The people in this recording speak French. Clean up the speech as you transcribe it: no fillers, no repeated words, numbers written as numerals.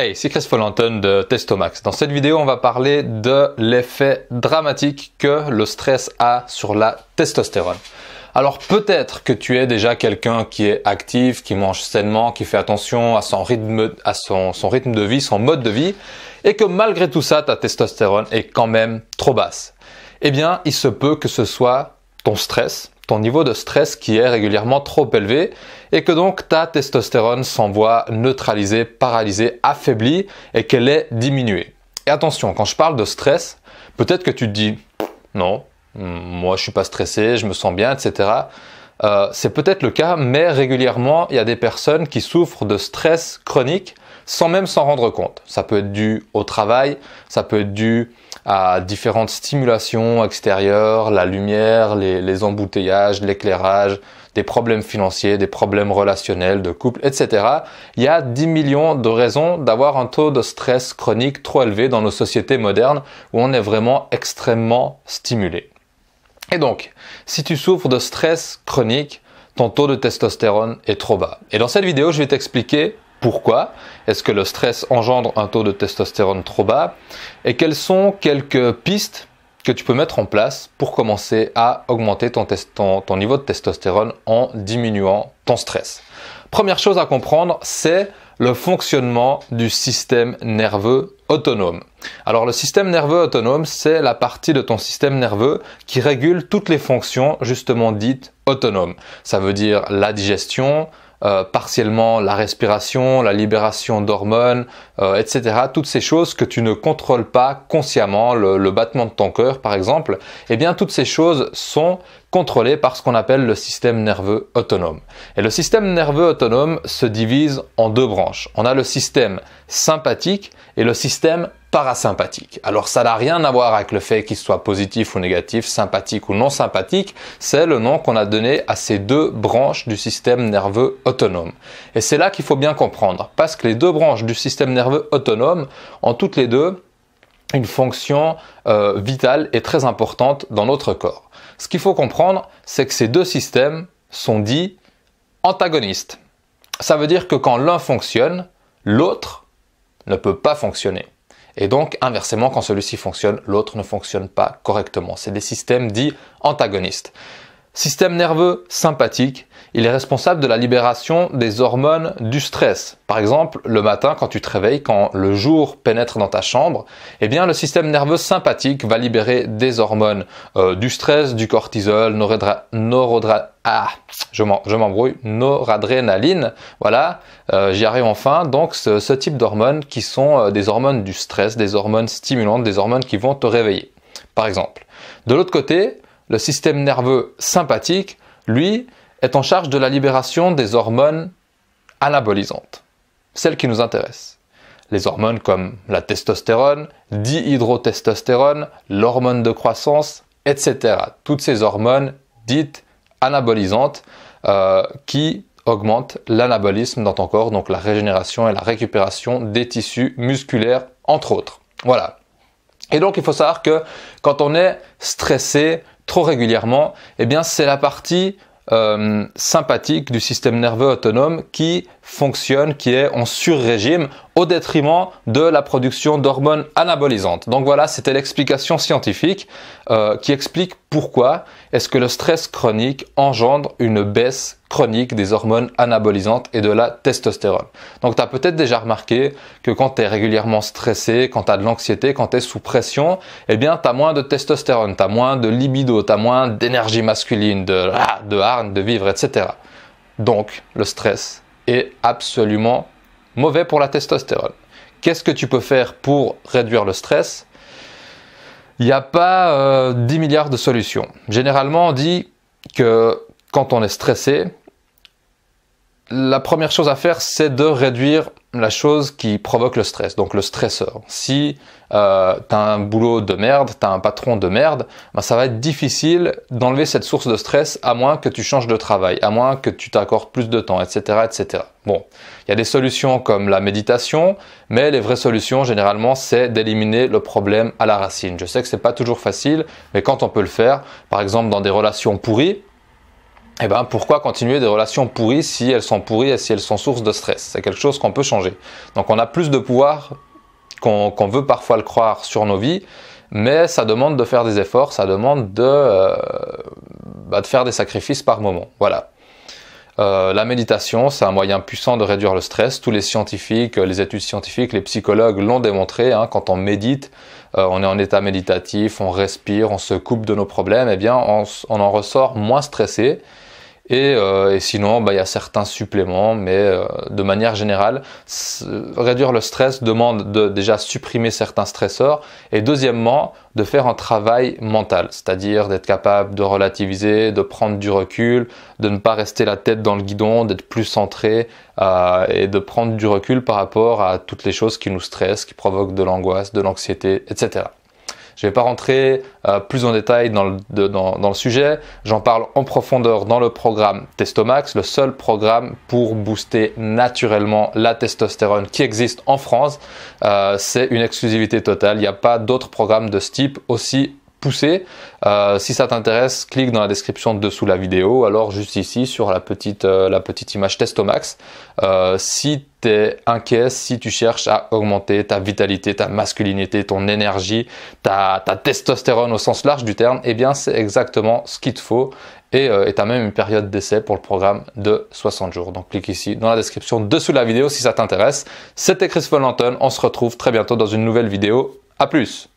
Hey, c'est Chris Follenton de Testomax. Dans cette vidéo, on va parler de l'effet dramatique que le stress a sur la testostérone. Alors peut-être que tu es déjà quelqu'un qui est actif, qui mange sainement, qui fait attention à son rythme de vie, son mode de vie, et que malgré tout ça, ta testostérone est quand même trop basse. Eh bien, il se peut que ce soit ton stress, ton niveau de stress qui est régulièrement trop élevé et que donc ta testostérone s'envoie neutralisée, paralysée, affaiblie et qu'elle est diminuée. Et attention, quand je parle de stress, peut-être que tu te dis « Non, moi je suis pas stressé, je me sens bien, etc. » C'est peut-être le cas, mais régulièrement, il y a des personnes qui souffrent de stress chronique sans même s'en rendre compte. Ça peut être dû au travail, ça peut être dû à différentes stimulations extérieures, la lumière, les embouteillages, l'éclairage, des problèmes financiers, des problèmes relationnels, de couple, etc. Il y a 10 millions de raisons d'avoir un taux de stress chronique trop élevé dans nos sociétés modernes où on est vraiment extrêmement stimulé. Et donc, si tu souffres de stress chronique, ton taux de testostérone est trop bas. Et dans cette vidéo, je vais t'expliquer pourquoi est-ce que le stress engendre un taux de testostérone trop bas et quelles sont quelques pistes que tu peux mettre en place pour commencer à augmenter ton niveau de testostérone en diminuant ton stress. Première chose à comprendre, c'est le fonctionnement du système nerveux autonome. Alors le système nerveux autonome, c'est la partie de ton système nerveux qui régule toutes les fonctions justement dites autonomes. Ça veut dire la digestion, partiellement la respiration, la libération d'hormones, etc. Toutes ces choses que tu ne contrôles pas consciemment, le battement de ton cœur par exemple, eh bien toutes ces choses sont contrôlées par ce qu'on appelle le système nerveux autonome. Et le système nerveux autonome se divise en deux branches. On a le système sympathique et le système parasympathique. Alors ça n'a rien à voir avec le fait qu'il soit positif ou négatif, sympathique ou non sympathique, c'est le nom qu'on a donné à ces deux branches du système nerveux autonome. Et c'est là qu'il faut bien comprendre, parce que les deux branches du système nerveux autonome ont toutes les deux une fonction vitale et très importante dans notre corps. Ce qu'il faut comprendre, c'est que ces deux systèmes sont dits antagonistes. Ça veut dire que quand l'un fonctionne, l'autre ne peut pas fonctionner. Et donc, inversement, quand celui-ci fonctionne, l'autre ne fonctionne pas correctement. C'est des systèmes dits antagonistes. Système nerveux sympathique, il est responsable de la libération des hormones du stress. Par exemple, le matin, quand tu te réveilles, quand le jour pénètre dans ta chambre, eh bien, le système nerveux sympathique va libérer des hormones du stress, du cortisol, noradrénaline. Voilà, j'y arrive enfin. Donc, ce type d'hormones qui sont des hormones du stress, des hormones stimulantes, des hormones qui vont te réveiller, par exemple. De l'autre côté, le système nerveux sympathique, lui, est en charge de la libération des hormones anabolisantes, celles qui nous intéressent. Les hormones comme la testostérone, dihydrotestostérone, l'hormone de croissance, etc. Toutes ces hormones dites anabolisantes qui augmentent l'anabolisme dans ton corps, donc la régénération et la récupération des tissus musculaires, entre autres. Voilà. Et donc, il faut savoir que quand on est stressé trop régulièrement, eh bien, c'est la partie sympathique du système nerveux autonome qui fonctionne, qui est en sur-régime au détriment de la production d'hormones anabolisantes. Donc voilà, c'était l'explication scientifique qui explique pourquoi est-ce que le stress chronique engendre une baisse chronique des hormones anabolisantes et de la testostérone. Donc tu as peut-être déjà remarqué que quand tu es régulièrement stressé, quand tu as de l'anxiété, quand tu es sous pression, eh bien tu as moins de testostérone, tu as moins de libido, tu as moins d'énergie masculine, de hargne, de vivre, etc. Donc le stress est absolument mauvais pour la testostérone. Qu'est-ce que tu peux faire pour réduire le stress? Il n'y a pas 10 milliards de solutions. Généralement, on dit que quand on est stressé, la première chose à faire, c'est de réduire la chose qui provoque le stress, donc le stresseur. Si tu as un boulot de merde, tu as un patron de merde, ben ça va être difficile d'enlever cette source de stress à moins que tu changes de travail, à moins que tu t'accordes plus de temps, etc., etc. Bon, il y a des solutions comme la méditation, mais les vraies solutions, généralement, c'est d'éliminer le problème à la racine. Je sais que c'est pas toujours facile, mais quand on peut le faire, par exemple dans des relations pourries, eh ben, pourquoi continuer des relations pourries si elles sont pourries et si elles sont source de stress? C'est quelque chose qu'on peut changer. Donc on a plus de pouvoir qu'on veut parfois le croire sur nos vies, mais ça demande de faire des efforts, ça demande de faire des sacrifices par moment. Voilà. La méditation, c'est un moyen puissant de réduire le stress. Tous les scientifiques, les études scientifiques, les psychologues l'ont démontré. Quand on médite, on est en état méditatif, on respire, on se coupe de nos problèmes, eh bien on en ressort moins stressé. Et sinon, il y a certains suppléments, mais de manière générale, réduire le stress demande de déjà supprimer certains stresseurs et deuxièmement, de faire un travail mental, c'est-à-dire d'être capable de relativiser, de prendre du recul, de ne pas rester la tête dans le guidon, d'être plus centré et de prendre du recul par rapport à toutes les choses qui nous stressent, qui provoquent de l'angoisse, de l'anxiété, etc. Je ne vais pas rentrer plus en détail dans le sujet. J'en parle en profondeur dans le programme Testomax, le seul programme pour booster naturellement la testostérone qui existe en France. C'est une exclusivité totale. Il n'y a pas d'autres programmes de ce type aussi poussé. Si ça t'intéresse, clique dans la description dessous la vidéo, alors juste ici sur la petite image Testomax. Si tu es inquiet, si tu cherches à augmenter ta vitalité, ta masculinité, ton énergie, ta testostérone au sens large du terme, eh bien c'est exactement ce qu'il te faut. Et tu as même une période d'essai pour le programme de 60 jours. Donc clique ici dans la description dessous la vidéo si ça t'intéresse. C'était Chris Von Lanton, on se retrouve très bientôt dans une nouvelle vidéo. À plus!